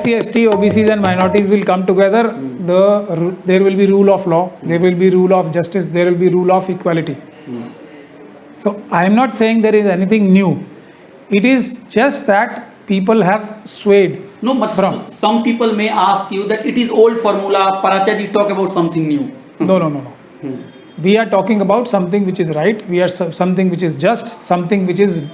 SC, ST, OBCs and minorities will come together, there will be rule of law, there will be rule of justice, there will be rule of equality. So I am not saying there is anything new. It is just that people have swayed. No, but some people may ask you that it is old formula. Paracha ji talk about something new. No. We are talking about something which is right. We are something which is just, something which is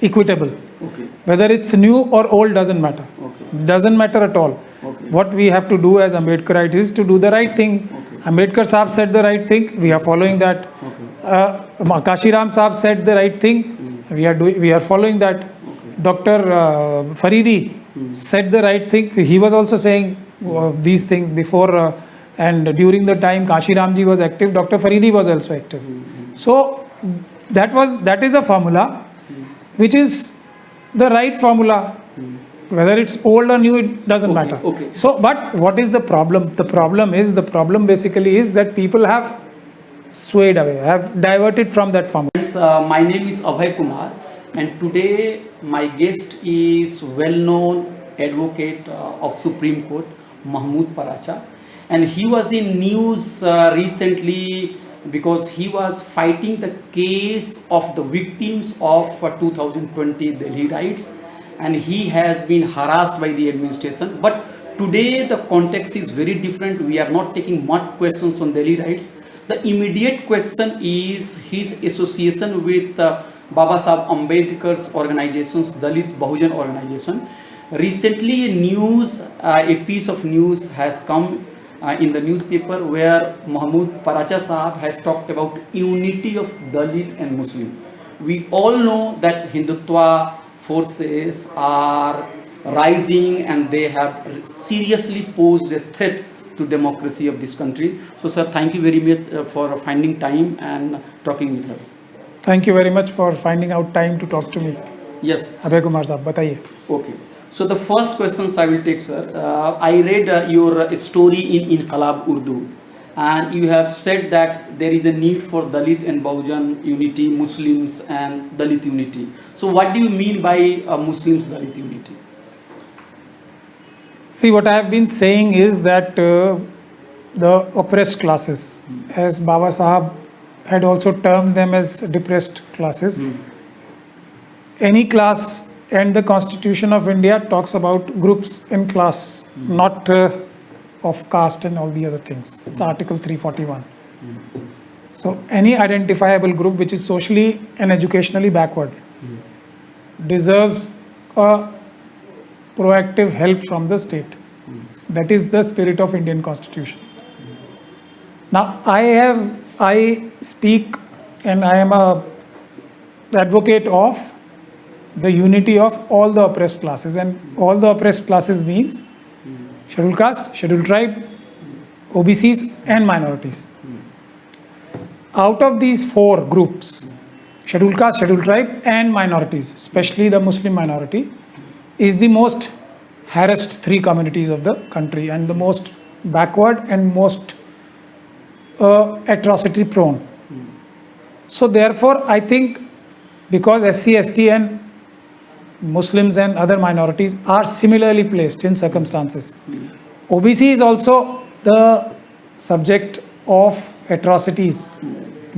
equitable. Okay. Whether it's new or old doesn't matter. Okay. Doesn't matter at all. Okay. What we have to do as Ambedkarites is to do the right thing. Okay. Ambedkar Sahab said the right thing. We are following that. Okay. Kashiram Sahab said the right thing. We are following that. Okay. Dr. Faridi said the right thing. He was also saying these things before and during the time Kashiramji was active, Dr. Faridi was also active. So that is a formula which is the right formula. Whether it's old or new, it doesn't matter. Okay. So, but what is the problem? The problem basically is that people have swayed away, have diverted from that formula. My name is Abhay Kumar, and today my guest is well-known advocate of Supreme Court, Mahmood Paracha, and he was in news recently because he was fighting the case of the victims of 2020 Delhi riots, and he has been harassed by the administration. But today the context is very different. We are not taking much questions on Delhi riots. The immediate question is his association with Baba Saheb Ambedkar's organizations, Dalit Bahujan organization. Recently a piece of news has come in the newspaper where Mahmood Paracha Sahab has talked about unity of Dalit and Muslim. We all know that Hindutva forces are rising and they have seriously posed a threat to democracy of this country. So sir, thank you very much for finding time and talking with us. Thank you very much for finding out time to talk to me. Yes. Abhay Kumar Sahab, bataiye. Okay. So the first questions I will take, sir. I read your story in Inqilab Urdu, and you have said that there is a need for Dalit and Bahujan unity, Muslims and Dalit unity. So what do you mean by Muslims Dalit unity? See, what I have been saying is that the oppressed classes, as Baba Sahab had also termed them as depressed classes, any class, and the Constitution of India talks about groups in class, not of caste and all the other things. It's Article 341. So any identifiable group which is socially and educationally backward deserves a proactive help from the state. That is the spirit of Indian Constitution. Now I speak and I am a advocate of the unity of all the oppressed classes, and all the oppressed classes means scheduled caste, scheduled tribe, OBCs and minorities. Out of these four groups, scheduled caste, scheduled tribe and minorities, especially the Muslim minority, is the most harassed three communities of the country and the most backward and most atrocity prone. So therefore I think because SC, ST and Muslims and other minorities are similarly placed in circumstances. OBC is also the subject of atrocities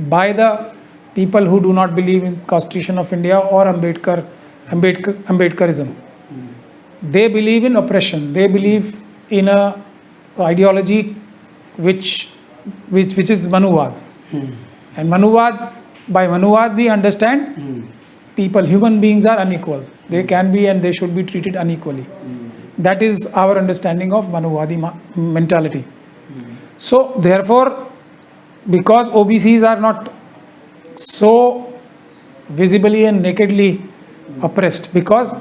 by the people who do not believe in Constitution of India or Ambedkarism. They believe in oppression. They believe in a ideology which is Manuvad. And by Manuvad we understand people, human beings are unequal. They can be and they should be treated unequally. That is our understanding of Manuvadi mentality. So therefore, because OBCs are not so visibly and nakedly oppressed, because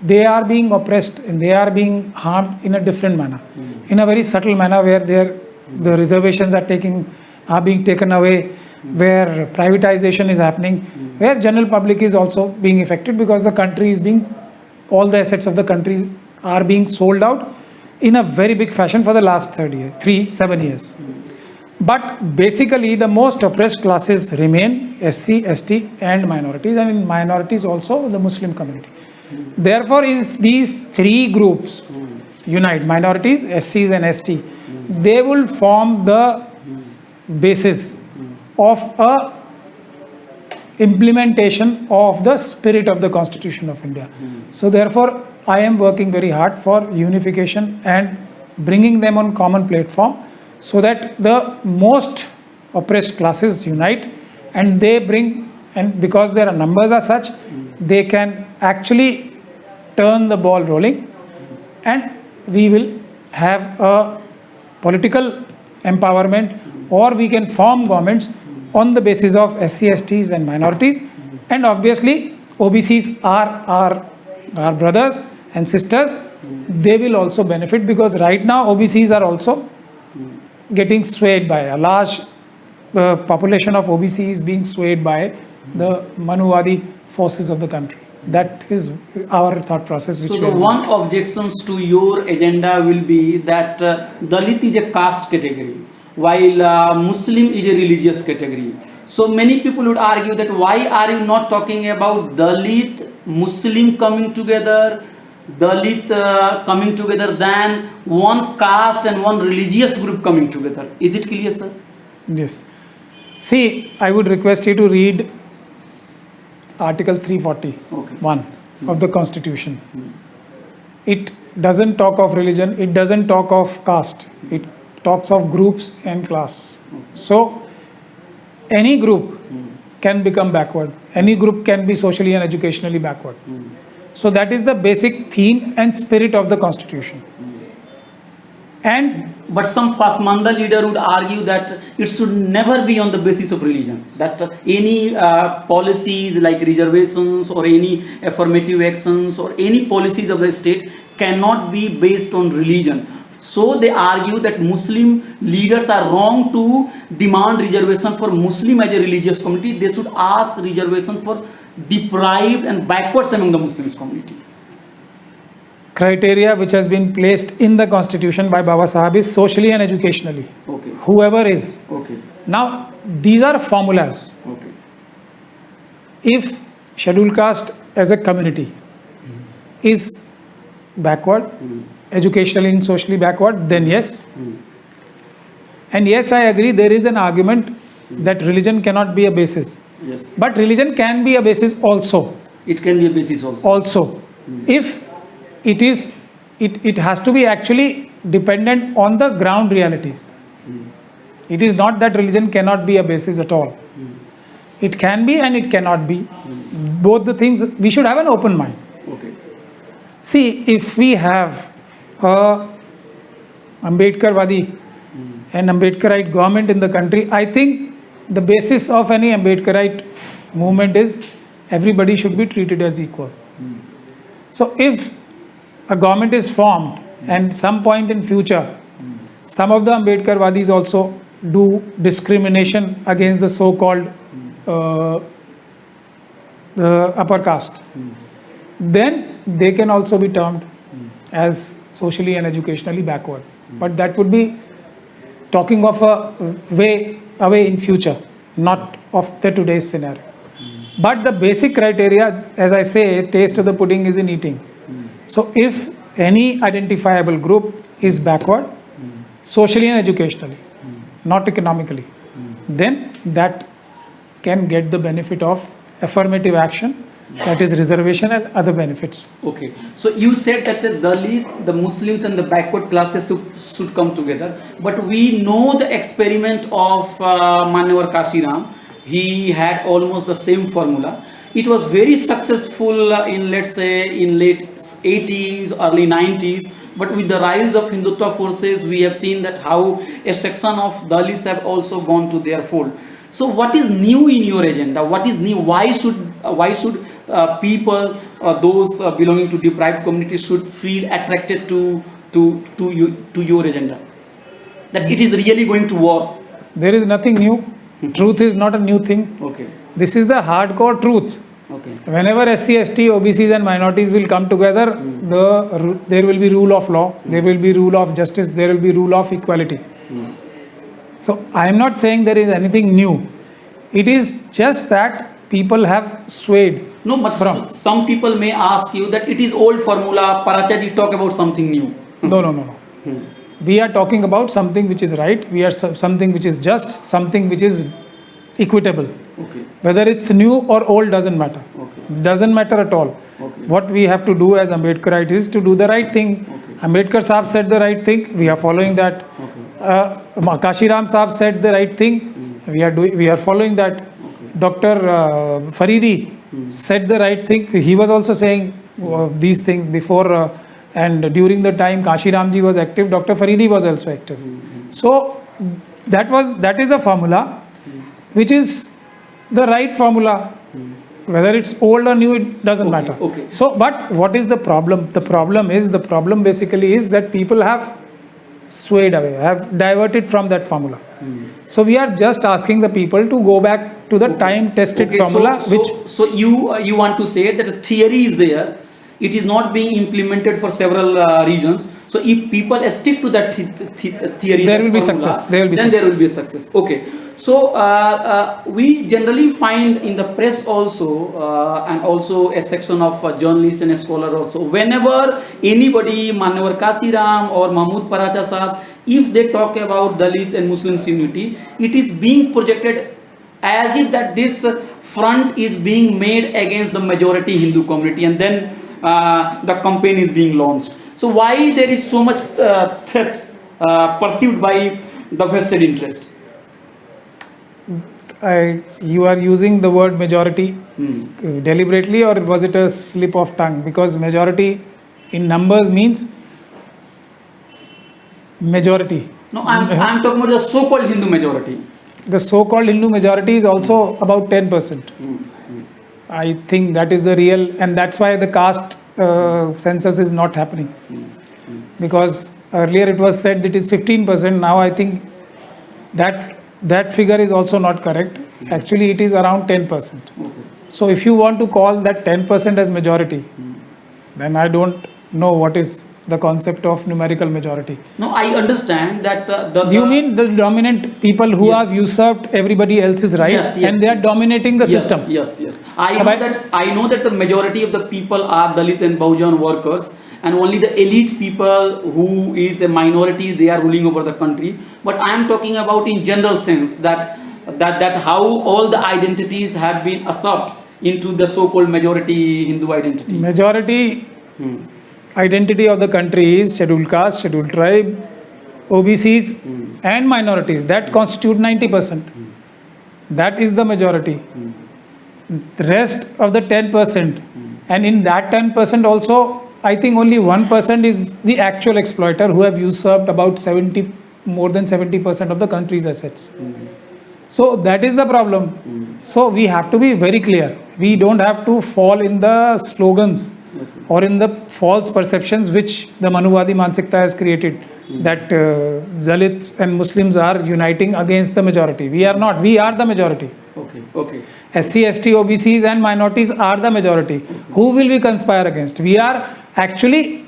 they are being oppressed and they are being harmed in a different manner, in a very subtle manner, where the reservations are being taken away, where privatization is happening, where general public is also being affected, because the country is all the assets of the country are being sold out in a very big fashion for the last 7 years. But basically the most oppressed classes remain SC, ST and minorities, and in minorities also the Muslim community. Therefore, if these three groups unite, minorities, SCs and ST, they will form the basis of a implementation of the spirit of the Constitution of India. So therefore, I am working very hard for unification and bringing them on common platform so that the most oppressed classes unite and they bring, and because their numbers are such, they can actually turn the ball rolling and we will have a political empowerment, or we can form governments on the basis of SC, STs and minorities. And obviously OBCs are our brothers and sisters. They will also benefit because right now OBCs are also getting swayed by a large population of OBC is being swayed by the Manuwadi forces of the country. That is our thought process. Which So the one objections to your agenda will be that Dalit is a caste category, while Muslim is a religious category. So many people would argue that why are you not talking about Dalit, Muslim coming together, Dalit coming together than one caste and one religious group coming together? Is it clear, sir? Yes. See, I would request you to read Article 341 of the Constitution. It doesn't talk of religion, it doesn't talk of caste, it talks of groups and class. So, any group can become backward, any group can be socially and educationally backward. So, that is the basic theme and spirit of the Constitution. And But some Pasmanda leader would argue that it should never be on the basis of religion. That any policies like reservations or any affirmative actions or any policies of the state cannot be based on religion. So they argue that Muslim leaders are wrong to demand reservation for Muslim as a religious community. They should ask reservation for deprived and backwards among the Muslims community. criteria which has been placed in the Constitution by Baba Sahab is socially and educationally. Okay. Whoever is. Okay. Now, these are formulas. Okay. If scheduled caste as a community is backward, educationally and socially backward, then yes. And yes, I agree, there is an argument that religion cannot be a basis. Yes. But religion can be a basis also. It can be a basis also. Also. If it has to be actually dependent on the ground realities. It is not that religion cannot be a basis at all. It can be and it cannot be. Both the things, we should have an open mind. Okay. See, if we have a Ambedkarwadi and Ambedkarite government in the country, I think the basis of any Ambedkarite movement is everybody should be treated as equal. So if a government is formed and some point in future, some of the Ambedkarwadis also do discrimination against the so-called the upper caste, then they can also be termed as socially and educationally backward. But that would be talking of a way away in future, not of the today's scenario. But the basic criteria, as I say, taste of the pudding is in eating. So if any identifiable group is backward, socially and educationally, not economically, then that can get the benefit of affirmative action, that is reservation and other benefits. Okay. So you said that the Dalit, the Muslims and the backward classes should come together. But we know the experiment of Manyawar Kashiram. He had almost the same formula. It was very successful in, let's say, in late 80s, early 90s. But with the rise of Hindutva forces, we have seen that how a section of Dalits have also gone to their fold. So what is new in your agenda? What is new? Why should people, those belonging to deprived communities, should feel attracted to your agenda? That it is really going to work. There is nothing new. Truth is not a new thing. Okay. This is the hardcore truth. Okay. Whenever SC, ST, OBCs and minorities will come together, there will be rule of law, there will be rule of justice, there will be rule of equality. So I am not saying there is anything new. It is just that people have swayed. No, but From- some people may ask you that it is old formula. Parachaji talk about something new. No. We are talking about something which is right. We are something which is just, something which is equitable. Okay. Whether it's new or old doesn't matter. Okay. Doesn't matter at all. Okay. What we have to do as Ambedkarite is to do the right thing. Okay. Ambedkar Sahab said the right thing. We are following that. Okay. Kashiram Sahab said the right thing. We are following that. Dr. Faridi said the right thing. He was also saying these things before and during the time Kashiramji was active, Dr. Faridi was also active. So that is a formula which is the right formula. Whether it's old or new, it doesn't Okay, matter. okay. So, but what is the problem? The problem basically is that people have swayed away, have diverted from that formula. So we are just asking the people to go back to the time-tested formula, So you want to say that the theory is there, it is not being implemented for several reasons. So if people stick to that theory, There that will be formula, success. There will be then success. there will be a success. Okay. So we generally find in the press also, and also a section of journalists and a scholar also, whenever anybody, Manavar Kasiram or Mahmood Paracha Sahab, if they talk about Dalit and Muslims unity, it is being projected as if that this front is being made against the majority Hindu community, and then the campaign is being launched. So why there is so much threat perceived by the vested interest? you are using the word majority deliberately, or was it a slip of tongue? Because majority in numbers means majority. No, I'm talking about the so-called Hindu majority. The so-called Hindu majority is also about 10%. I think that is the real, and that's why the caste census is not happening. Because earlier it was said it is 15%. Now I think that figure is also not correct. Actually, it is around 10%. Okay. So if you want to call that 10% as majority, then I don't know what is the concept of numerical majority. No, I understand that You mean the dominant people who Yes. have usurped everybody else's rights, Yes, yes, and they are dominating the yes, system? Yes. So I know that the majority of the people are Dalit and Bahujan workers, and only the elite people who is a minority, they are ruling over the country. But I am talking about in general sense that how all the identities have been usurped into the so-called majority Hindu identity. Majority identity of the country is scheduled caste, scheduled tribe, OBCs and minorities. That constitute 90%. That is the majority. The rest of the 10%, and in that 10% also, I think only 1% is the actual exploiter who have usurped about more than 70% of the country's assets. So that is the problem. So we have to be very clear. We don't have to fall in the slogans or in the false perceptions which the Manuvadi Mansikta has created, that Dalits and Muslims are uniting against the majority. We are not. We are the majority. Okay. SC, ST, OBCs and minorities are the majority. Who will we conspire against? We are actually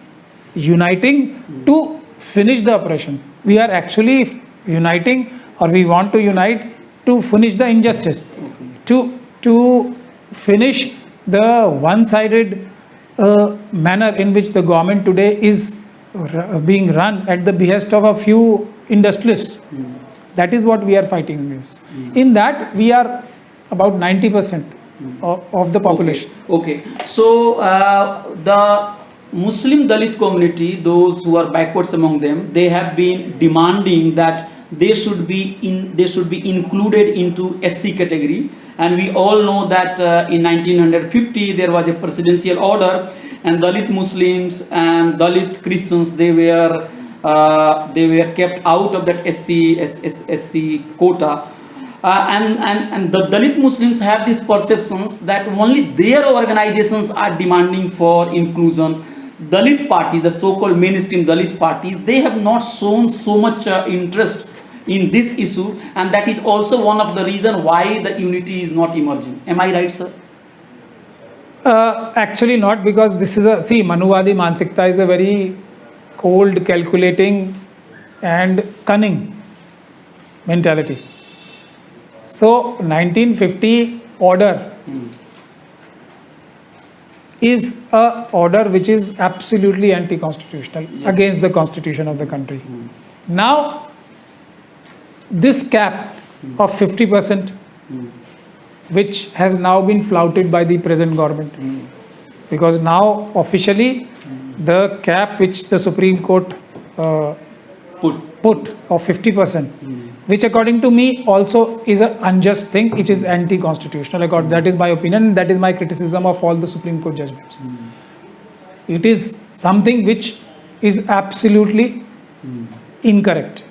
uniting to finish the oppression. We are actually uniting, or we want to unite to finish the injustice, to finish the one-sided manner in which the government today is being run at the behest of a few industrialists. That is what we are fighting against. In that, we are about 90% of the population. Okay. So the Muslim Dalit community, those who are backwards among them, they have been demanding that they should be included into SC category. And we all know that in 1950 there was a presidential order, and Dalit Muslims and Dalit Christians, they were kept out of that SC quota. And the Dalit Muslims have these perceptions that only their organizations are demanding for inclusion. Dalit parties, the so-called mainstream Dalit parties, they have not shown so much interest in this issue, and that is also one of the reasons why the unity is not emerging. Am I right, sir? Actually not, because this is Manuvadi Mansikta is a very cold, calculating and cunning mentality. So 1950 order is a order which is absolutely anti-constitutional, against the constitution of the country. Now, this cap of 50%, which has now been flouted by the present government, because now officially the cap which the Supreme Court put of 50%, which according to me also is an unjust thing, which is anti-constitutional. That is my opinion, that is my criticism of all the Supreme Court judgments. It is something which is absolutely incorrect.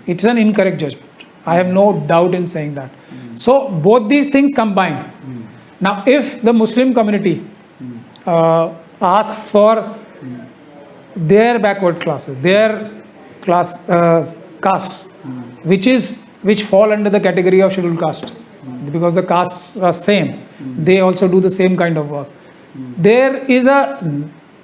It's an incorrect judgment. I have no doubt in saying that. So both these things combined. Now, if the Muslim community asks for their backward classes, their castes, which fall under the category of scheduled caste, because the castes are same, they also do the same kind of work. There is a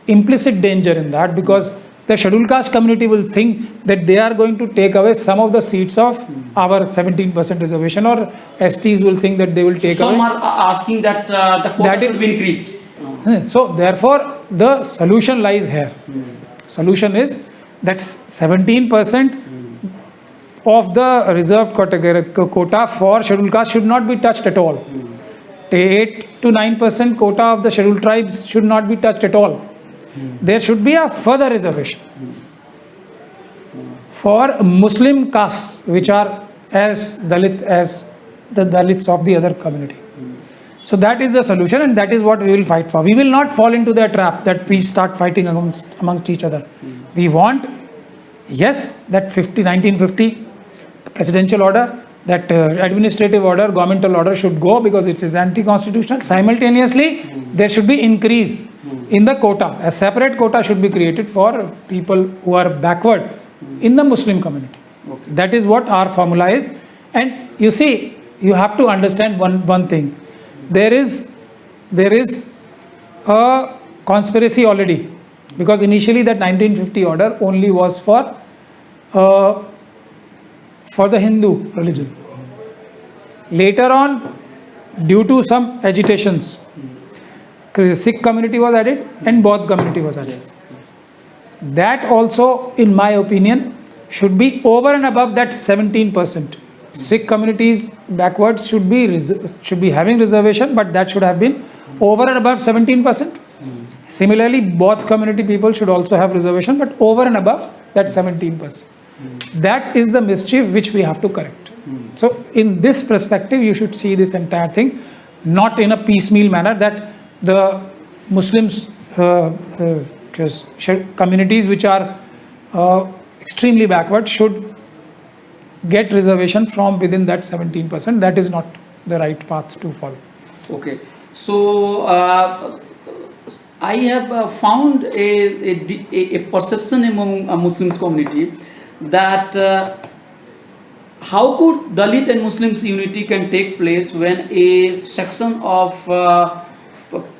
implicit danger in that, because the scheduled caste community will think that they are going to take away some of the seats of our 17% reservation, or STs will think that they will take away. Some are asking that the quota should be increased. So therefore the solution lies here. Solution is that 17% of the reserved quota for scheduled caste should not be touched at all. 8 to 9% quota of the scheduled tribes should not be touched at all. There should be a further reservation for Muslim castes, which are as Dalit as the Dalits of the other community. So that is the solution, and that is what we will fight for. We will not fall into the trap that we start fighting amongst each other. We want, yes, that 1950 presidential order, that administrative order, governmental order should go, because it is anti-constitutional. Simultaneously, there should be increase in the quota. A separate quota should be created for people who are backward in the Muslim community. Okay. That is what our formula is. And you see, you have to understand one thing. There is a conspiracy already, because initially that 1950 order only was for the Hindu religion. Later on, due to some agitations, Sikh community was added and Baudh community was added. That also, in my opinion, should be over and above that 17%. Sikh communities backwards should be having reservation, but that should have been over and above 17%. Similarly, Baudh community people should also have reservation, but over and above that 17%. That is the mischief which we have to correct. So in this perspective, you should see this entire thing, not in a piecemeal manner, that the Muslims communities which are extremely backward should get reservation from within that 17%. That is not the right path to follow. Okay, so I have found a perception among a Muslims community that how could Dalit and Muslims unity can take place when a section of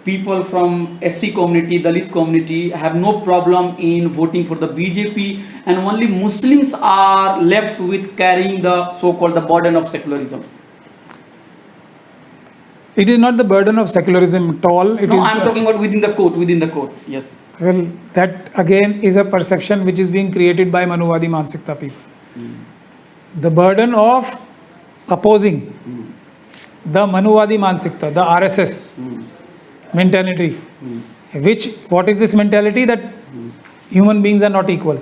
people from SC community, Dalit community have no problem in voting for the BJP, and only Muslims are left with carrying the so-called the burden of secularism. It is not the burden of secularism at all. I am talking about within the court, yes. Well, that again is a perception which is being created by Manuvadi Mansikta people. The burden of opposing the Manuvadi Mansikta, the RSS mentality, what is this mentality? That human beings are not equal.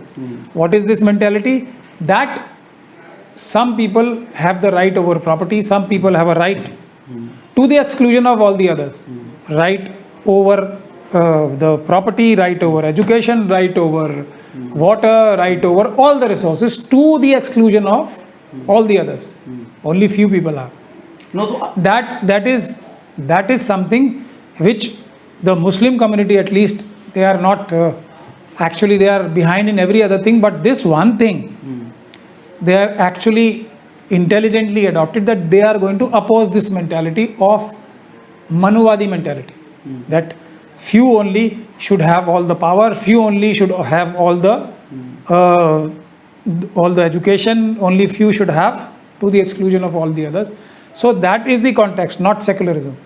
What is this mentality? That some people have the right over property, some people have a right to the exclusion of all the others. Right over the property, right over education, right over water, right over all the resources, to the exclusion of all the others. Only few people have. No, That is something which the Muslim community, at least, they are not actually, they are behind in every other thing, but this one thing they are actually intelligently adopted, that they are going to oppose this mentality of Manuvadi mentality, that few only should have all the power, few only should have all the education, only few should have, to the exclusion of all the others. So that is the context, not secularism.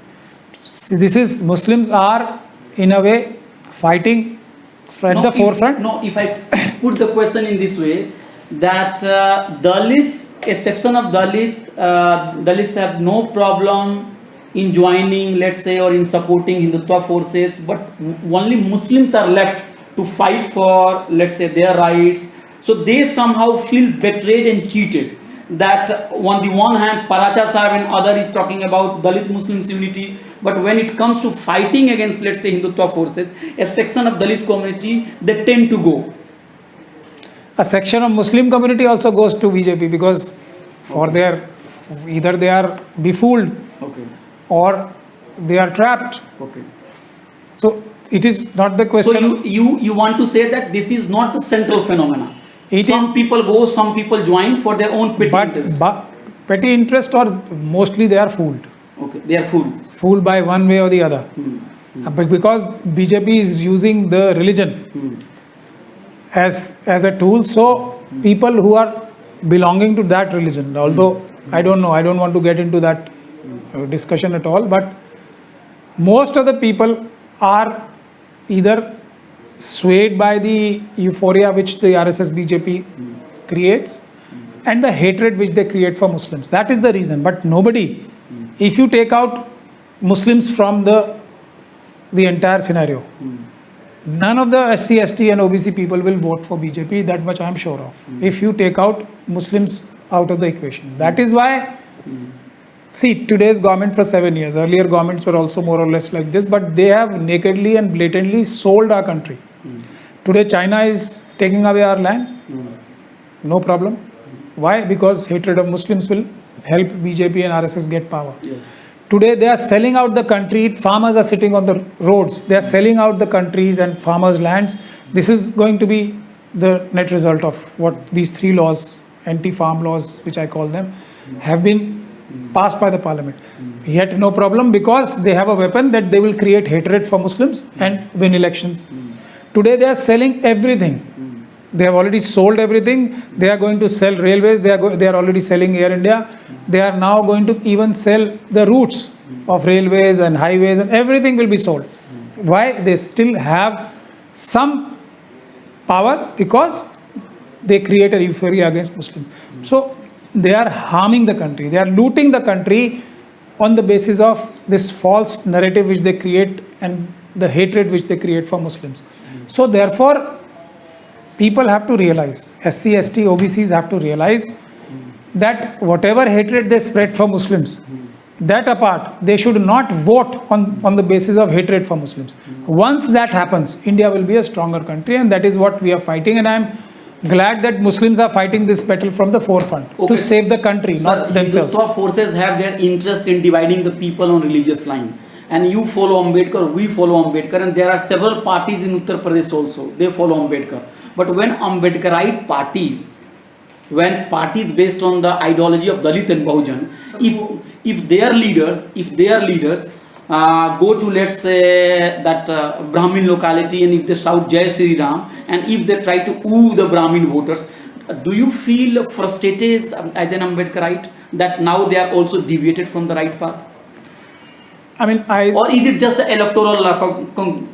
This is Muslims are in a way fighting at the forefront. No, if I put the question in this way, that Dalits, a section of Dalits have no problem in joining, let's say, or in supporting Hindutva forces, but only Muslims are left to fight for, let's say, their rights. So they somehow feel betrayed and cheated. That on the one hand, Paracha Sahib and other is talking about Dalit Muslims unity, but when it comes to fighting against, let's say, Hindutva forces, a section of Dalit community, they tend to go. A section of Muslim community also goes to BJP because for their, either they are befooled Okay. or they are trapped. Okay. So it is not the So question. you want to say that this is not the central phenomena. It Some people go, some people join for their own petty interest. but petty interest, or mostly they are fooled. Okay, they are fools. Fooled by one way or the other. But because BJP is using the religion as a tool, so people who are belonging to that religion, although I don't know, I don't want to get into that discussion at all, but most of the people are either swayed by the euphoria which the RSS BJP creates and the hatred which they create for Muslims. That is the reason. But nobody, if you take out Muslims from the entire scenario, none of the SC, ST and OBC people will vote for BJP, that much I am sure of. If you take out Muslims out of the equation. That is why, see, today's government for 7 years, earlier governments were also more or less like this, but they have nakedly and blatantly sold our country. Today China is taking away our land, no problem. Why? Because hatred of Muslims will help BJP and RSS get power. Yes. Today they are selling out the country, farmers are sitting on the roads, they are selling out the countries and farmers' lands. This is going to be the net result of what these 3 laws, anti-farm laws, which I call them, have been passed by the parliament. Yet no problem, because they have a weapon that they will create hatred for Muslims and win elections. Today they are selling everything. They have already sold everything. They are going to sell railways. They are already selling Air India. They are now going to even sell the routes of railways and highways, and everything will be sold. Why? They still have some power because they create a euphoria against Muslims. So they are harming the country. They are looting the country on the basis of this false narrative which they create and the hatred which they create for Muslims. So therefore, people have to realize, SC, ST, OBCs have to realize that whatever hatred they spread for Muslims, that apart, they should not vote on the basis of hatred for Muslims. Once that happens, India will be a stronger country, and that is what we are fighting. And I am glad that Muslims are fighting this battle from the forefront to save the country, not themselves. Hindutva forces have their interest in dividing the people on religious line. And you follow Ambedkar, we follow Ambedkar, and there are several parties in Uttar Pradesh also, they follow Ambedkar. But when Ambedkarite parties, when parties based on the ideology of Dalit and Bahujan, if their leaders go to, let's say, that Brahmin locality, and if they shout Jai Shri Ram, and if they try to woo the Brahmin voters, do you feel frustrated as an Ambedkarite that now they are also deviated from the right path? I mean, or is it just the electoral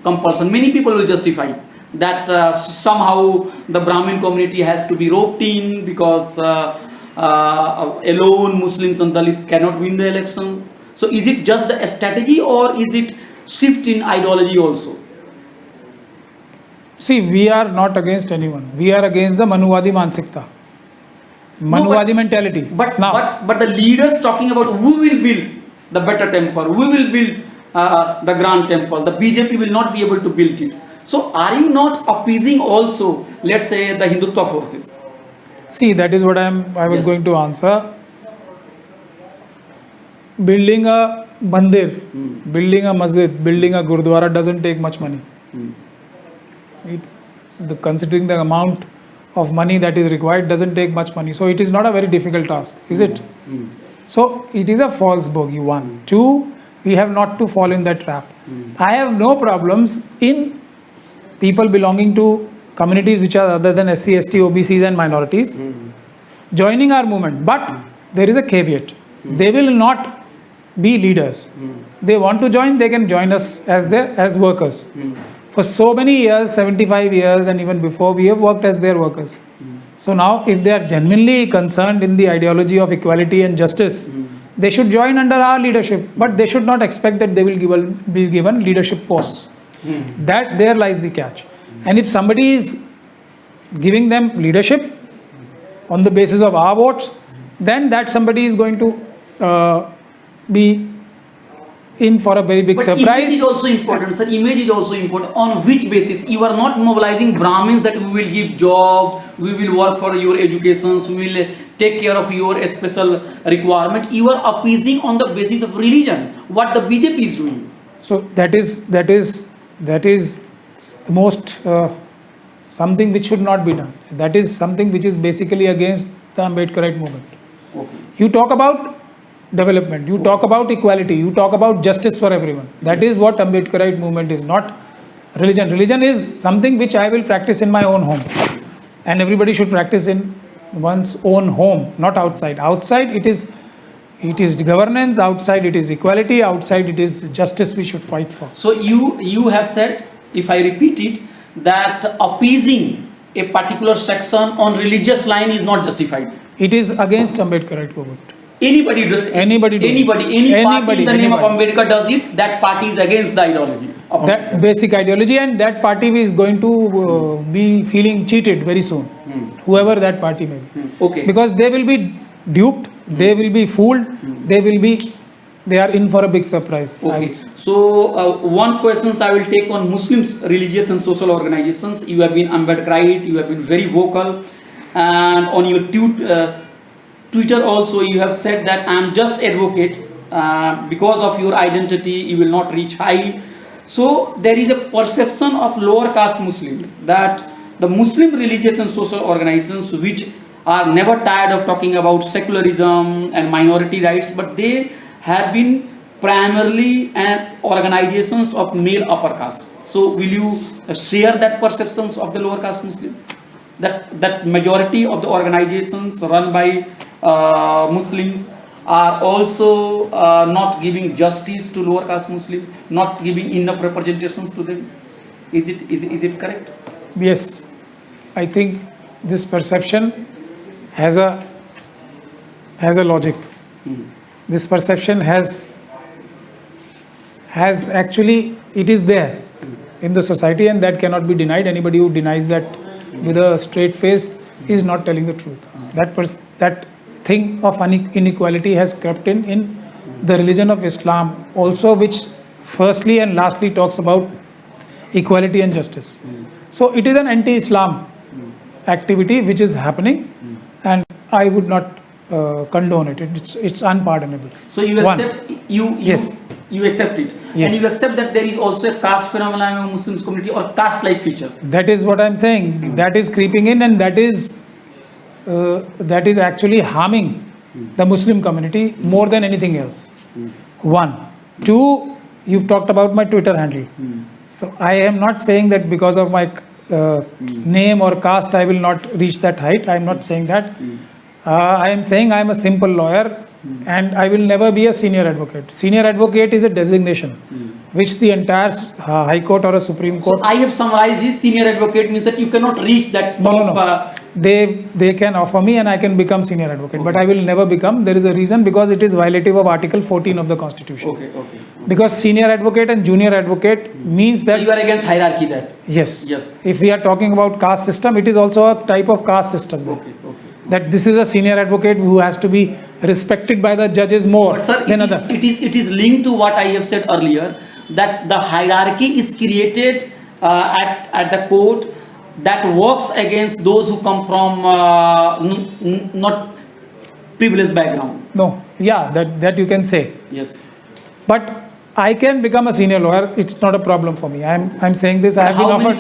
compulsion? Many people will justify that somehow the Brahmin community has to be roped in because alone Muslims and Dalit cannot win the election. So is it just the strategy, or is it shift in ideology also? see, we are not against anyone. We are against the Manuwadi Mansikta, Manuwadi mentality. But now, but the leaders talking about who will build the better temple, who will build the grand temple, the BJP will not be able to build it. So are you not appeasing also, let's say, the Hindutva forces? see, that is what I was Yes. going to answer. Building a mandir, building a masjid, building a gurdwara doesn't take much money. Considering the amount of money that is required, doesn't take much money. So it is not a very difficult task, is it? So it is a false bogey, 1. 2, we have not to fall in that trap. I have no problems in people belonging to communities which are other than SC, ST, OBCs and minorities joining our movement. But there is a caveat. they will not be leaders. They want to join, they can join us as workers. For so many years, 75 years and even before, we have worked as their workers. So now if they are genuinely concerned in the ideology of equality and justice, they should join under our leadership, but they should not expect that they will be given leadership posts. That there lies the catch. And if somebody is giving them leadership on the basis of our votes, then that somebody is going to be in for a very big But surprise. image is also important, sir. Image is also important. On which basis? You are not mobilizing Brahmins that we will give job, we will work for your educations, we will take care of your special requirement. You are appeasing on the basis of religion. What the BJP is doing. So that is the most something which should not be done. That is something which is basically against the Ambedkarite movement. Okay. You talk about development, you talk about equality, you talk about justice for everyone. That is what Ambedkarite movement is, not religion. Religion is something which I will practice in my own home, and everybody should practice in one's own home, not outside. Outside it is governance, outside it is equality, outside it is justice we should fight for. So you have said, if I repeat it, that appeasing a particular section on religious line is not justified. It is against Ambedkarite movement. Any party in the name of Ambedkar does it, that party is against the ideology of That Ambedkar. basic ideology, and that party is going to be feeling cheated very soon, whoever that party may be. Okay. Because they will be duped, they will be fooled, they are in for a big surprise. I Okay. would say. So one questions I will take on Muslims, religious and social organizations. You have been Ambedkarite, you have been very vocal, and on your Twitter also you have said that I am just advocate, because of your identity you will not reach high. So there is a perception of lower caste Muslims that the Muslim religious and social organizations, which are never tired of talking about secularism and minority rights, but they have been primarily organizations of male upper caste. So will you share that perceptions of the lower caste Muslim? That majority of the organizations run by Muslims are also not giving justice to lower caste Muslim, not giving enough representations to them. Is it correct? Yes, I think this perception has a logic. This perception has actually, it is there in the society, and that cannot be denied. Anybody who denies that with a straight face is not telling the truth. That thing of inequality has crept in the religion of Islam also, which firstly and lastly talks about equality and justice. So it is an anti-Islam activity which is happening, and I would not condone it. It's unpardonable. So you accept Yes. You accept it, Yes. and you accept that there is also a caste phenomenon among Muslims community or caste-like feature. That is what I'm saying. That is creeping in, and that is actually harming the Muslim community more than anything else. One. Two, you've talked about my Twitter handle. So I am not saying that because of my name or caste I will not reach that height. I am not saying that. I am saying I am a simple lawyer, and I will never be a senior advocate. Senior advocate is a designation which the entire High Court or a Supreme Court. So I have summarized it. Senior advocate means that you cannot reach that top. No. They can offer me and I can become senior advocate, but I will never become. There is a reason, because it is violative of Article 14 of the Constitution. Okay. Because senior advocate and junior advocate means So that you are against hierarchy, that. yes. Yes. If we are talking about caste system, it is also a type of caste system. Okay. That this is a senior advocate who has to be respected by the judges more But sir, than other. it is linked to what I have said earlier, that the hierarchy is created at the court that works against those who come from not privileged background. No, yeah, that you can say. Yes. But I can become a senior lawyer. It's not a problem for me. I'm saying this. I have been How offered.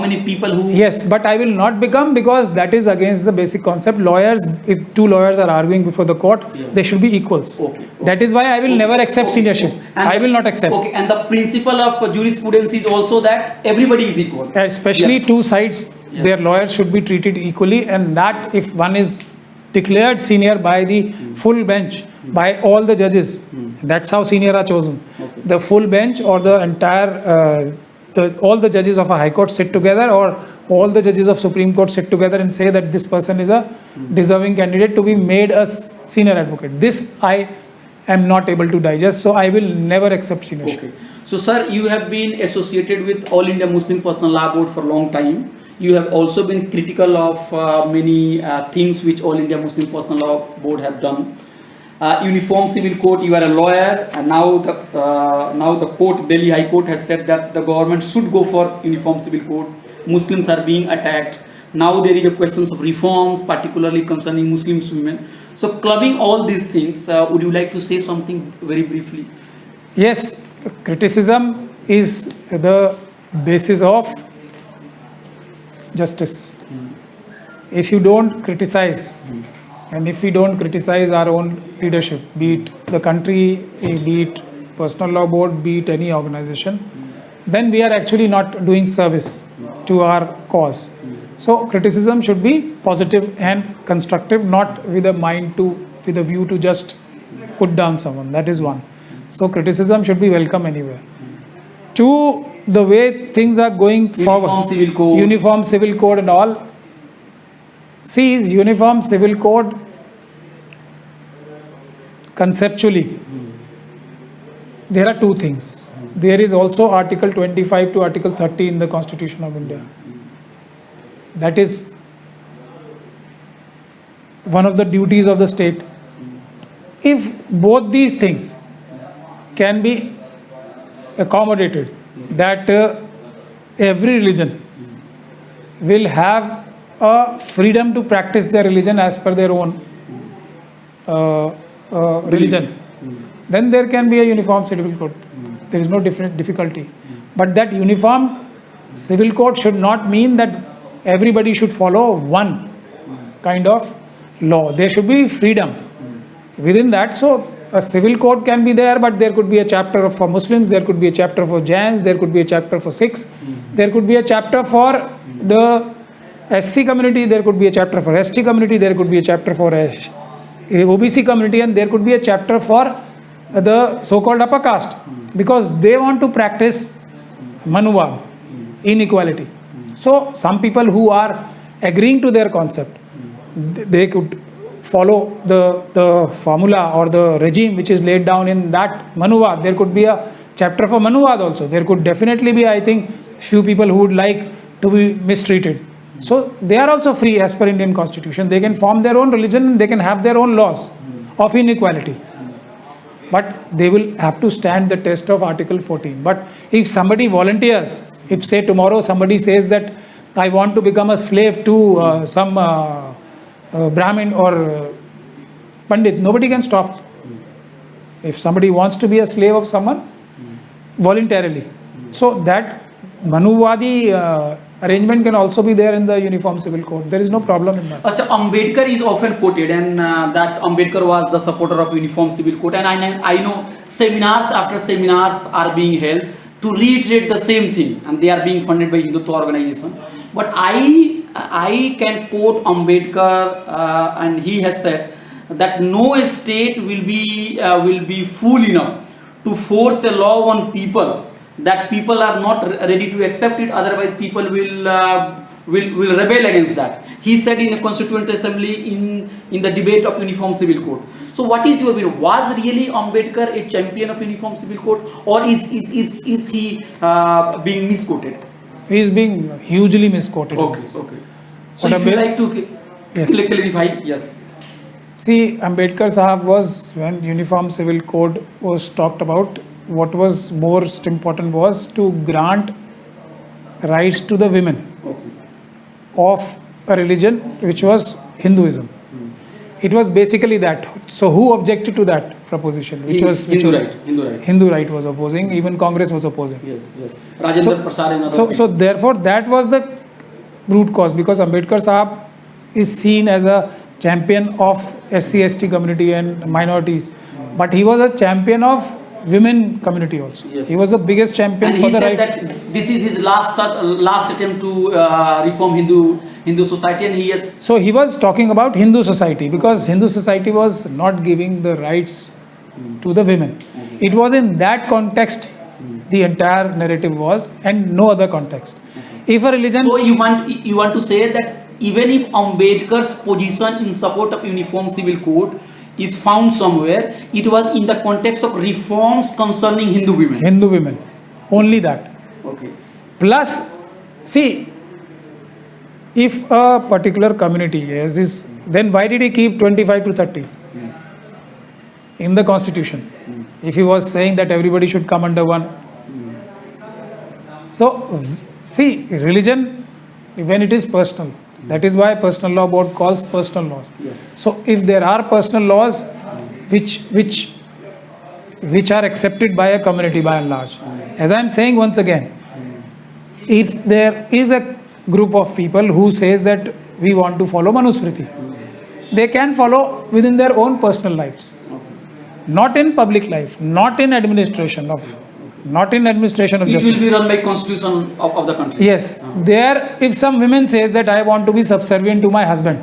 many people who? Yes, but I will not become, because that is against the basic concept. Lawyers, if two lawyers are arguing before the court, they should be equals. Okay. That is why I will never accept seniorship. I will not accept. Okay, and the principle of jurisprudence is also that everybody is equal. Especially Yes. two sides, Yes. their lawyers should be treated equally, and that if one is declared senior by the full bench, by all the judges. That's how senior are chosen. Okay. The full bench or the entire, all the judges of a high court sit together, or all the judges of Supreme Court sit together and say that this person is a deserving candidate to be made a senior advocate. This I am not able to digest, so I will never accept seniorship. Okay. So, sir, you have been associated with All India Muslim Personal Law Board for a long time. You have also been critical of many things which All India Muslim Personal Law Board have done. Uniform Civil Court, you are a lawyer, and now the court, Delhi High Court, has said that the government should go for Uniform Civil Court. Muslims are being attacked. Now there is a questions of reforms, particularly concerning Muslim women. So, clubbing all these things, would you like to say something very briefly? Yes, criticism is the basis of justice. If you don't criticize, and if we don't criticize our own leadership, be it the country, be it personal law board, be it any organization, then we are actually not doing service to our cause. So criticism should be positive and constructive, not with a view to just put down someone. That is one. So criticism should be welcome anywhere. Two, the way things are going forward, Civil Code. Uniform Civil Code and all. See, Uniform Civil Code, conceptually, there are two things. There is also Article 25 to Article 30 in the Constitution of India. That is one of the duties of the state. If both these things can be accommodated, that every religion will have a freedom to practice their religion as per their own religion, then there can be a uniform civil code. There is no difficulty. But that uniform civil code should not mean that everybody should follow one kind of law. There should be freedom within that. So a civil code can be there, but there could be a chapter for Muslims, there could be a chapter for Jains, there could be a chapter for Sikhs, there could be a chapter for the SC community, there could be a chapter for ST community, there could be a chapter for OBC community, and there could be a chapter for the so-called upper caste, because they want to practice Manuvada, inequality. So some people who are agreeing to their concept, they could follow the formula or the regime which is laid down in that Manuvada. There could be a chapter for Manuvada also. There could definitely be, I think, few people who would like to be mistreated. So they are also free as per Indian Constitution. They can form their own religion and they can have their own laws of inequality. But they will have to stand the test of Article 14. But if somebody volunteers, if say tomorrow somebody says that I want to become a slave to some Brahmin or Pandit, nobody can stop. If somebody wants to be a slave of someone, voluntarily. So that Manuvadi arrangement can also be there in the Uniform Civil Code. There is no problem in that. Achha, Ambedkar is often quoted, and that Ambedkar was the supporter of Uniform Civil Code, and I know seminars after seminars are being held to reiterate the same thing, and they are being funded by Hindutva organization. But I can quote Ambedkar, and he has said that no state will be fool enough to force a law on people that people are not ready to accept it, otherwise people will rebel against that. He said in the Constituent Assembly in the debate of Uniform Civil Code. So what is your view? Was really Ambedkar a champion of Uniform Civil Code, or is he being misquoted? He is being hugely misquoted. Okay. So if you like to clarify, yes. See, Ambedkar Sahab was, when Uniform Civil Code was talked about, what was most important was to grant rights to the women of a religion which was Hinduism. It was basically that. So who objected to that proposition? Hindu right was opposing. Even Congress was opposing. Yes. Rajendra Prasad. So therefore that was the root cause, because Ambedkar Sahab is seen as a champion of SC/ST community and minorities, but he was a champion of women community also. Yes. He was the biggest champion And for he the said right. that this is his last attempt to reform Hindu society, and he has. So he was talking about Hindu society because Hindu society was not giving the rights to the women. It was in that context the entire narrative was, and no other context. If a religion, So you want to say that even if Ambedkar's position in support of uniform civil code is found somewhere, it was in the context of reforms concerning Hindu women. Hindu women, only that. Okay. Plus, see, if a particular community has this, then why did he keep 25 to 30 in the constitution? If he was saying that everybody should come under one. So, see, religion, when it is personal, that is why personal law board calls personal laws. Yes. So, if there are personal laws which are accepted by a community by and large, as I am saying once again, if there is a group of people who says that we want to follow Manusmriti, they can follow within their own personal lives, not in public life, not in administration of It justice. will be run by constitution of the country. Yes, there, if some women says that I want to be subservient to my husband,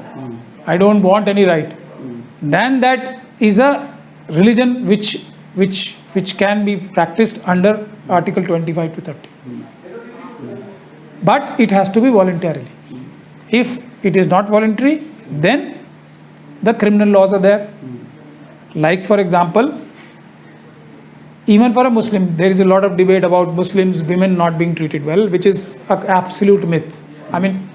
I don't want any right, then that is a religion which can be practiced under Article 25 to 30. But it has to be voluntarily. If it is not voluntary, then the criminal laws are there. Like for example, even for a Muslim, there is a lot of debate about Muslims, women not being treated well, which is an absolute myth. I mean,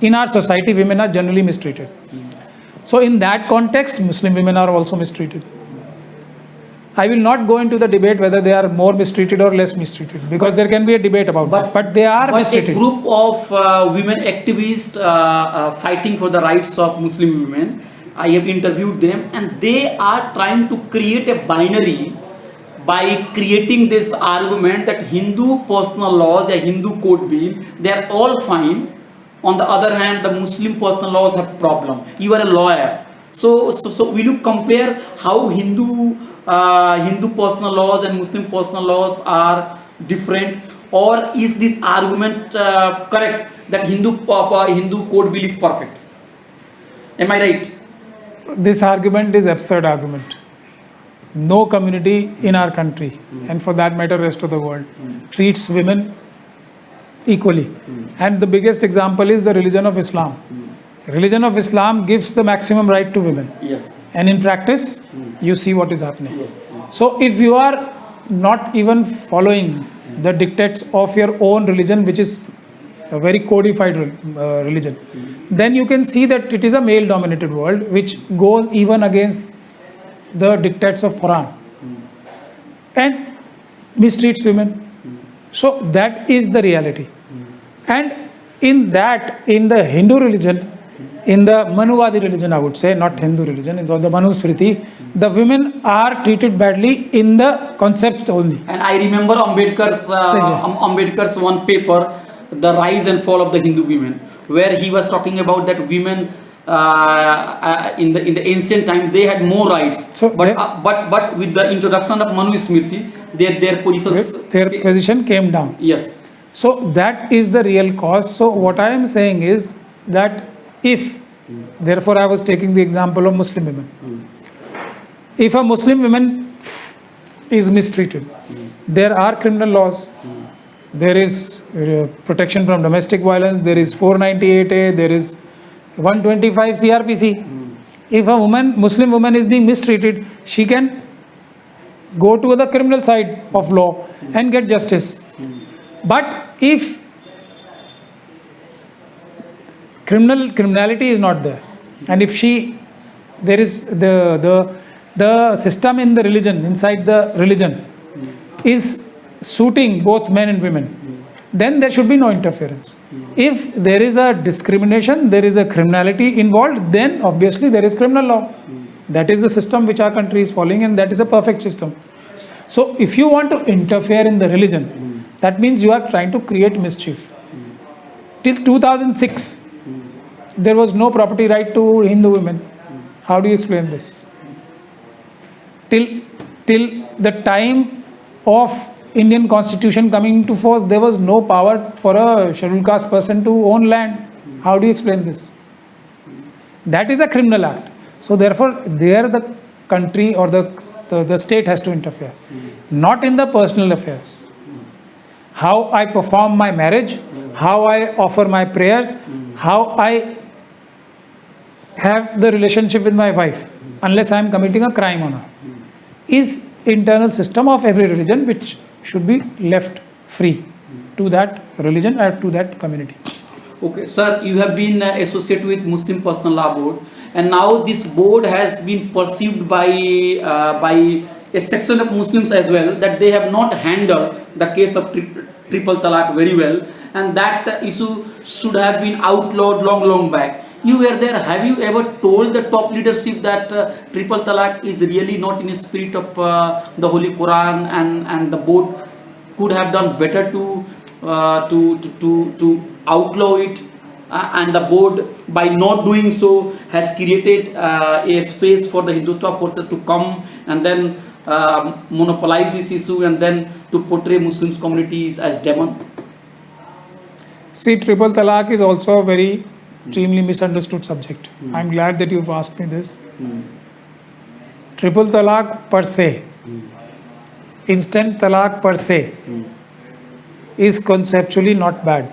in our society, women are generally mistreated. So in that context, Muslim women are also mistreated. I will not go into the debate whether they are more mistreated or less mistreated, because there can be a debate about that. But they are But mistreated. a group of women activists fighting for the rights of Muslim women, I have interviewed them, and they are trying to create a binary by creating this argument that Hindu personal laws, a Hindu code bill, they are all fine. On the other hand, the Muslim personal laws have problem. You are a lawyer, so will you compare how Hindu personal laws and Muslim personal laws are different, or is this argument correct that Hindu code bill is perfect? Am I right? This argument is absurd argument. No community in our country, and for that matter rest of the world, treats women equally. And the biggest example is the religion of Islam. Religion of Islam gives the maximum right to women, Yes. and in practice you see what is happening. Yes. So if you are not even following the dictates of your own religion, which is a very codified religion, then you can see that it is a male dominated world which goes even against the dictates of Quran and mistreats women. So that is the reality. And in the Hindu religion, in the Manuvadi religion, I would say, not Hindu religion, in the Manusmriti, the women are treated badly in the concept only. And I remember Ambedkar's one paper, The Rise and Fall of the Hindu Women, where he was talking about that women in the ancient time they had more rights. So but with the introduction of Manusmriti, their position came down. Yes. So that is the real cause. So what I am saying is that therefore I was taking the example of Muslim women. If a Muslim woman is mistreated, there are criminal laws. There is protection from domestic violence. There is 498A. There is 125 CRPC. If a Muslim woman is being mistreated, she can go to the criminal side of law and get justice. But if criminality is not there, and if there is the system in the religion, inside the religion, is suiting both men and women, then there should be no interference. If there is a discrimination, there is a criminality involved, then obviously there is criminal law. That is the system which our country is following, and that is a perfect system. So if you want to interfere in the religion, that means you are trying to create mischief. Till 2006, there was no property right to Hindu women. How do you explain this? Till till the time of Indian constitution coming into force, there was no power for a scheduled caste person to own land. How do you explain this? That is a criminal act. So therefore, there the country or the state has to interfere, not in the personal affairs. How I perform my marriage, how I offer my prayers, how I have the relationship with my wife, unless I am committing a crime on her, is internal system of every religion, which should be left free to that religion and to that community. Okay, sir, you have been associated with Muslim Personal Law Board, and now this board has been perceived by a section of Muslims as well, that they have not handled the case of triple talaq very well, and that issue should have been outlawed long back. You were there. Have you ever told the top leadership that triple talaq is really not in the spirit of the Holy Quran, and the board could have done better to outlaw it, and the board, by not doing so, has created a space for the Hindutva forces to come and then monopolize this issue and then to portray Muslim communities as demon? See, triple talaq is also a very extremely misunderstood subject. I'm glad that you've asked me this. Triple talaq per se, instant talaq per se, is conceptually not bad.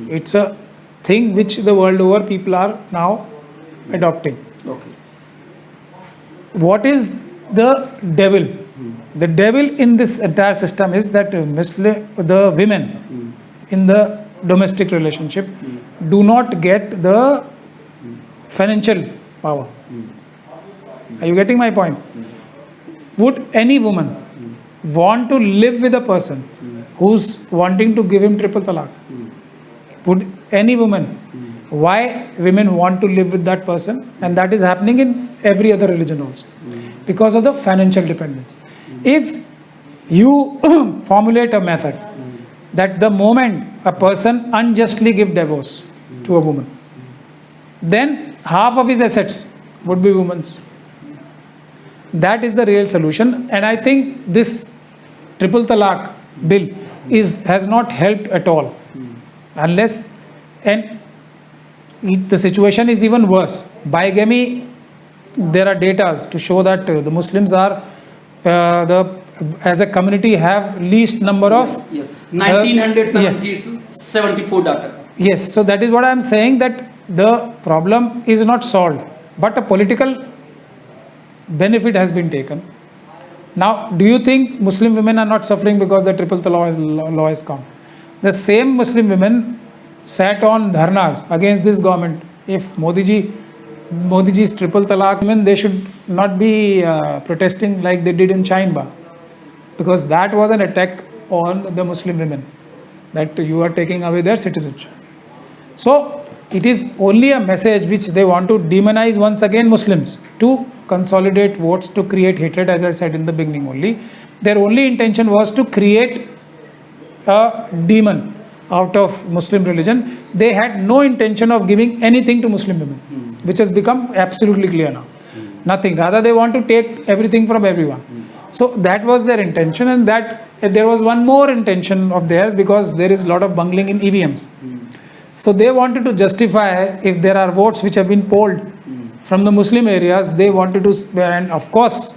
It's a thing which the world over people are now adopting. Okay. What is the devil? The devil in this entire system is that the women in the domestic relationship do not get the financial power. Are you getting my point? Would any woman want to live with a person who's wanting to give him triple talaq? Would any woman? Why women want to live with that person? And that is happening in every other religion also, because of the financial dependence. If you formulate a method that the moment a person unjustly give divorce to a woman, then half of his assets would be women's. That is the real solution, and I think this triple talaq bill has not helped at all, unless, and the situation is even worse. Bigamy, there are data to show that the Muslims are as a community have least number of 1974 data. Yes, so that is what I am saying, that the problem is not solved, but a political benefit has been taken. Now, do you think Muslim women are not suffering because the triple talaq law has come? The same Muslim women sat on dharnas against this government. If Modiji's triple talaq, they should not be protesting like they did in Chainba, because that was an attack on the Muslim women, that you are taking away their citizenship. So it is only a message which they want to demonize once again Muslims, to consolidate votes, to create hatred, as I said in the beginning only. Their only intention was to create a demon out of Muslim religion. They had no intention of giving anything to Muslim women, which has become absolutely clear now. Nothing. Rather, they want to take everything from everyone. So that was their intention, and that there was one more intention of theirs, because there is a lot of bungling in EVMs. So they wanted to justify, if there are votes which have been polled from the Muslim areas, they wanted to, and of course,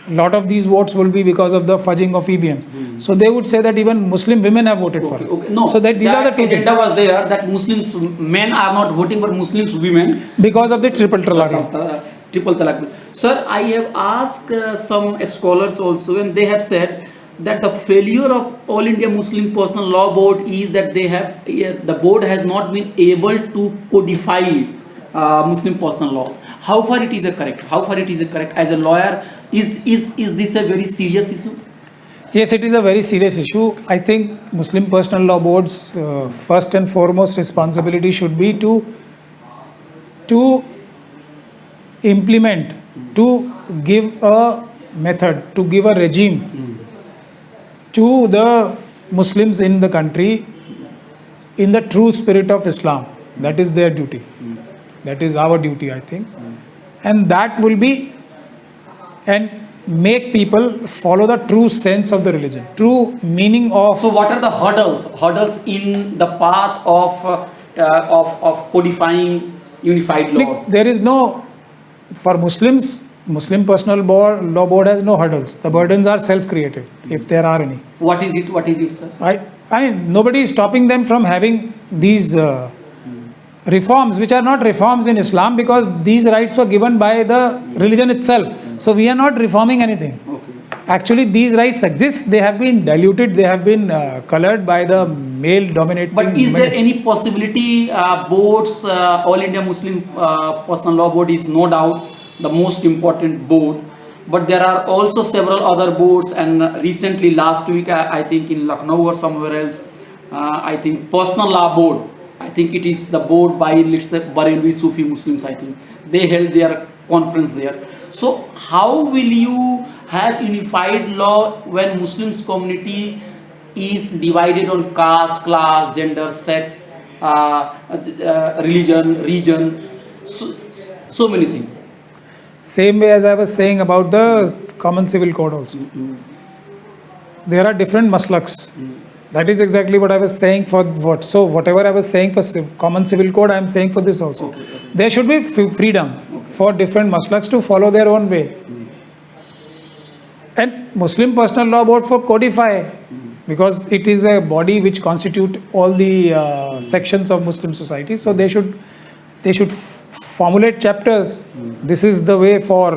a lot of these votes will be because of the fudging of EVMs. So they would say that even Muslim women have voted for us. Okay. No, so that these are the two agenda things. was there, that Muslims men are not voting, but Muslims women, Because of the triple talaq. Triple talaq. Sir, I have asked some scholars also, and they have said that the failure of All India Muslim Personal Law Board is that the board has not been able to codify Muslim personal laws. How far it is correct? How far it is correct? As a lawyer, is this a very serious issue? Yes, it is a very serious issue. I think Muslim Personal Law Board's first and foremost responsibility should be to implement, to give a method, to give a regime to the Muslims in the country in the true spirit of Islam. That is their duty. That is our duty, I think. And that will be, and make people follow the true sense of the religion, true meaning of. So what are the hurdles in the path of codifying unified laws? There is no, for Muslims, Muslim personal law board has no hurdles. The burdens are self-created, if there are any. What is it, sir? I mean, nobody is stopping them from having these reforms, which are not reforms in Islam, because these rights were given by the religion itself. So we are not reforming anything. Okay. Actually, these rights exist. They have been diluted. They have been colored by the male-dominating. But is there any possibility boards, All India Muslim Personal Law Board is no doubt the most important board, but there are also several other boards, and recently last week I think in Lucknow or somewhere else, I think Personal Law Board, I think it is the board by, let's say, Barelvi Sufi Muslims, I think they held their conference there. So how will you have unified law when Muslims community is divided on caste, class, gender, sex, religion, region, so many things? Same way as I was saying about the Common Civil Code also. There are different maslaks. That is exactly what I was saying for what. So whatever I was saying for Common Civil Code, I am saying for this also. Okay. There should be freedom for different maslaks to follow their own way. And Muslim Personal Law Board for codify, because it is a body which constitute all the sections of Muslim society. So they should formulate chapters. This is the way for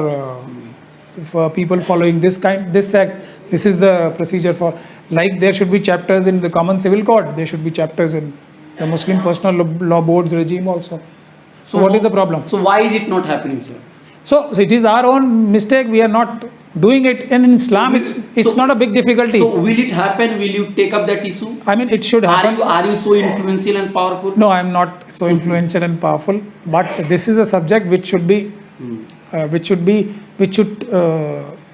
people following this act. This is the procedure for. Like there should be chapters in the Common Civil Code. There should be chapters in the Muslim Personal Law Board's regime also. So what is the problem? So why is it not happening, sir? So it is our own mistake. We are not doing it. And in Islam, it's not a big difficulty. So will it happen? Will you take up that issue? I mean, it should happen. Are you so influential and powerful? No, I am not so influential and powerful. But this is a subject which should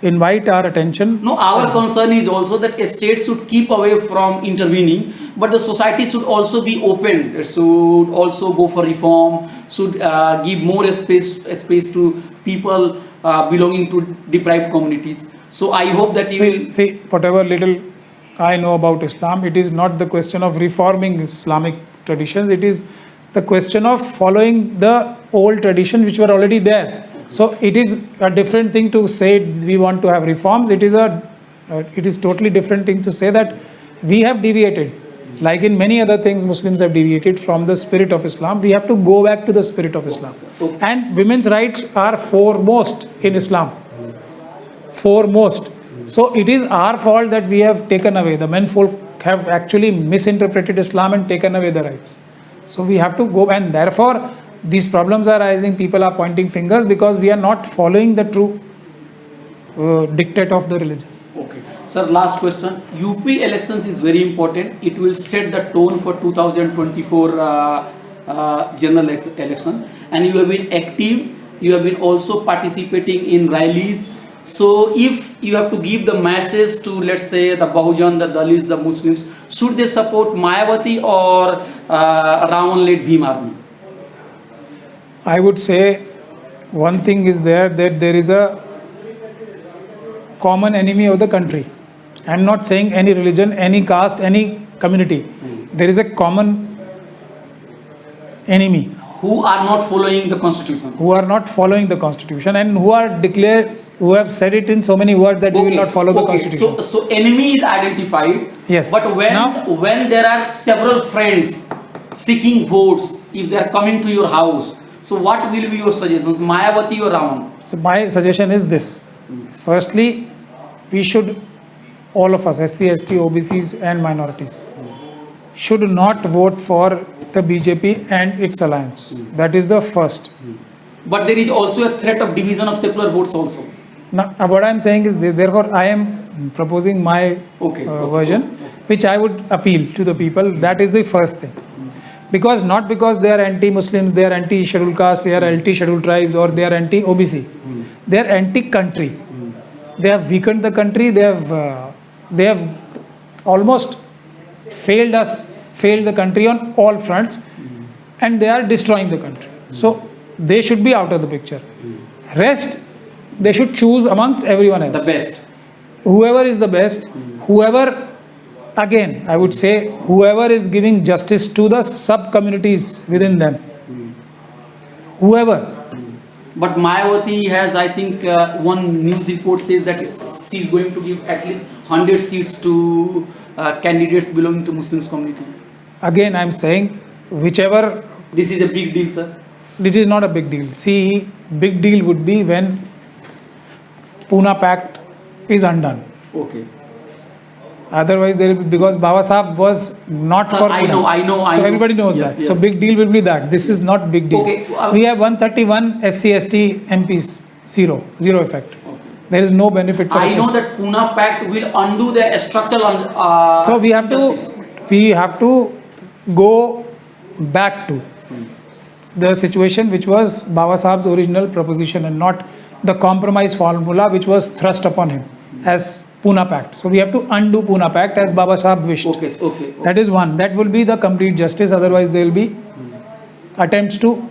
invite our attention. No, our concern is also that a state should keep away from intervening, but the society should also be open. It should also go for reform. Should give more space to people belonging to deprived communities. So I hope that you will see whatever little I know about Islam. It is not the question of reforming Islamic traditions. It is the question of following the old traditions which were already there. So it is a different thing to say we want to have reforms. It is totally different thing to say that we have deviated. Like in many other things, Muslims have deviated from the spirit of Islam. We have to go back to the spirit of Islam. And women's rights are foremost in Islam. Foremost. So it is our fault that we have taken away. The men folk have actually misinterpreted Islam and taken away the rights. So we have to go, and therefore these problems are arising. People are pointing fingers because we are not following the true dictate of the religion. Okay. Sir, last question. UP elections is very important. It will set the tone for 2024 general election. And you have been active. You have been also participating in rallies. So if you have to give the message to, let's say, the Bahujan, the Dalits, the Muslims, should they support Mayawati or Ravan-led Bhim Army? I would say one thing is there, that there is a common enemy of the country. I am not saying any religion, any caste, any community. There is a common enemy. Who are not following the constitution? Who are not following the constitution and who have said it in so many words that we will not follow the constitution. So enemy is identified. Yes. But when there are several friends seeking votes, if they are coming to your house, so what will be your suggestions, Mayawati or Ravan? So my suggestion is this. Firstly, we should, all of us, SC, ST, OBCs and minorities, should not vote for the BJP and its alliance. That is the first. But there is also a threat of division of secular votes also. Now, what I am saying is, therefore, I am proposing my version, which I would appeal to the people. That is the first thing. Because not because they are anti-Muslims, they are anti-scheduled caste, they are anti-scheduled tribes, or they are anti-OBC. They are anti-country. They have weakened the country. They have almost failed the country on all fronts, and they are destroying the country. So they should be out of the picture. Rest, they should choose amongst everyone The else. best. Whoever is the best, whoever, again, I would say, whoever is giving justice to the sub-communities within them. Whoever. But Mayawati has, I think, one news report says that she's going to give at least 100 seats to candidates belonging to Muslims community. Again, I'm saying, whichever, This is a big deal, sir. it is not a big deal. See, big deal would be when Pune Pact is undone. Okay. Otherwise, there will be, because Baba Sahab was not Sir, for I Pune. know, I know, I So know. everybody knows Yes, that. So yes. big deal will be that. This is not big deal. Okay, We have 131 SC/ST MPs, zero effect. There is no benefit for I know SC. that Pune Pact will undo the structural. So we have to go back to the situation which was Baba Sahib's original proposition and not the compromise formula which was thrust upon him as Pune Pact. So we have to undo Pune Pact as Baba Sahib wished. Okay. That is one. That will be the complete justice. Otherwise, there will be attempts to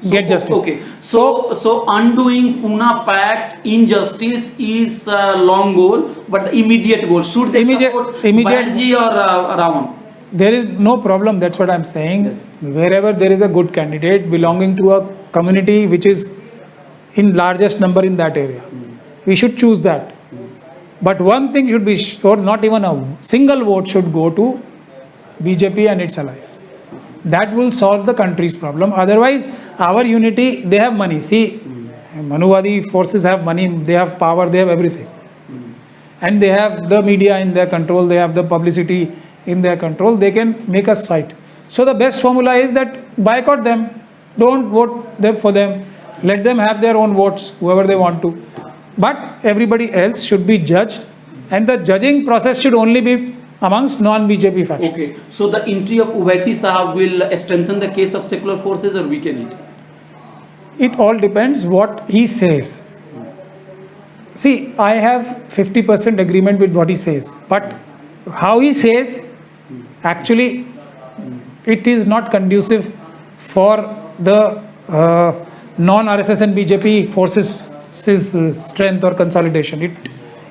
get justice. Okay. So undoing Pune Pact injustice is a long goal, but the immediate goal. Should they support Banerjee or Raman? There is no problem. That's what I'm saying. Yes. Wherever there is a good candidate belonging to a community which is in largest number in that area, we should choose that. But one thing should be sure, not even a single vote should go to BJP and its allies. That will solve the country's problem. Otherwise, our unity, they have money. See, Manuvadi forces have money, they have power, they have everything. And they have the media in their control, they have the publicity in their control, they can make us fight. So the best formula is that boycott them, don't vote them for them, let them have their own votes, whoever they want to. But everybody else should be judged, and the judging process should only be amongst non-BJP factions. Okay. So the entry of Uvaisi Sahab will strengthen the case of secular forces or weaken it? It all depends what he says. See, I have 50% agreement with what he says, but how he says, actually, it is not conducive for the non-RSS and BJP forces' strength or consolidation.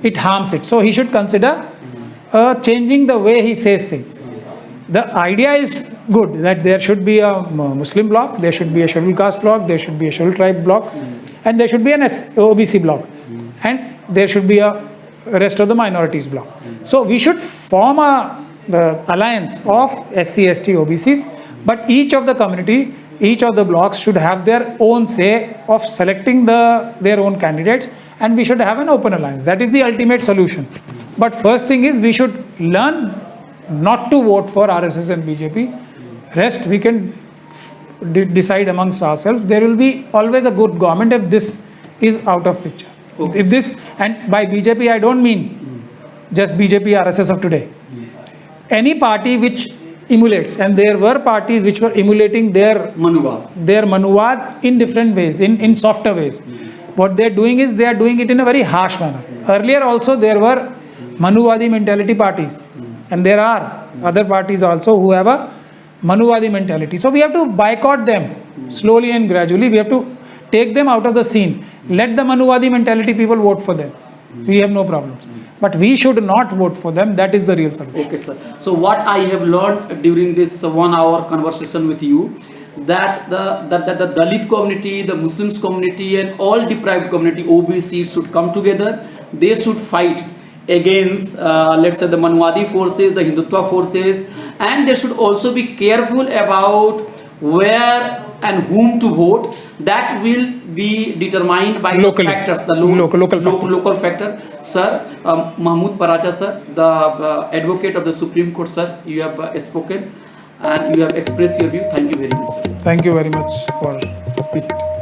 It harms it. So he should consider changing the way he says things. The idea is good that there should be a Muslim bloc, there should be a scheduled caste bloc, there should be a scheduled tribe bloc, and there should be an OBC bloc, and there should be a rest of the minorities bloc. So we should form the alliance of SC/ST OBCs, but each of the community, each of the blocks should have their own say of selecting their own candidates, and we should have an open alliance. That is the ultimate solution. But first thing is we should learn not to vote for RSS and BJP. Rest we can decide amongst ourselves. There will be always a good government if this is out of picture. Okay. If this, and by BJP I don't mean just BJP RSS of today. Any party which emulates, and there were parties which were emulating their Manuwad in different ways, in softer ways. What they are doing is they are doing it in a very harsh manner. Earlier also there were Manuwadi mentality parties, and there are other parties also who have a Manuwadi mentality. So we have to boycott them slowly and gradually. We have to take them out of the scene. Let the Manuwadi mentality people vote for them. We have no problems. But we should not vote for them. That is the real solution. Okay, sir. So what I have learned during this 1 hour conversation with you, that the Dalit community, the Muslims community, and all deprived community, OBC, should come together. They should fight against, let's say, the Manuwadi forces, the Hindutva forces, and they should also be careful about where and whom to vote. That will be determined by Locally. factors, the local factor. Sir, Mahmood Paracha sir, the advocate of the Supreme Court sir, you have spoken and you have expressed your view. Thank you very much, sir. Thank you very much for speaking.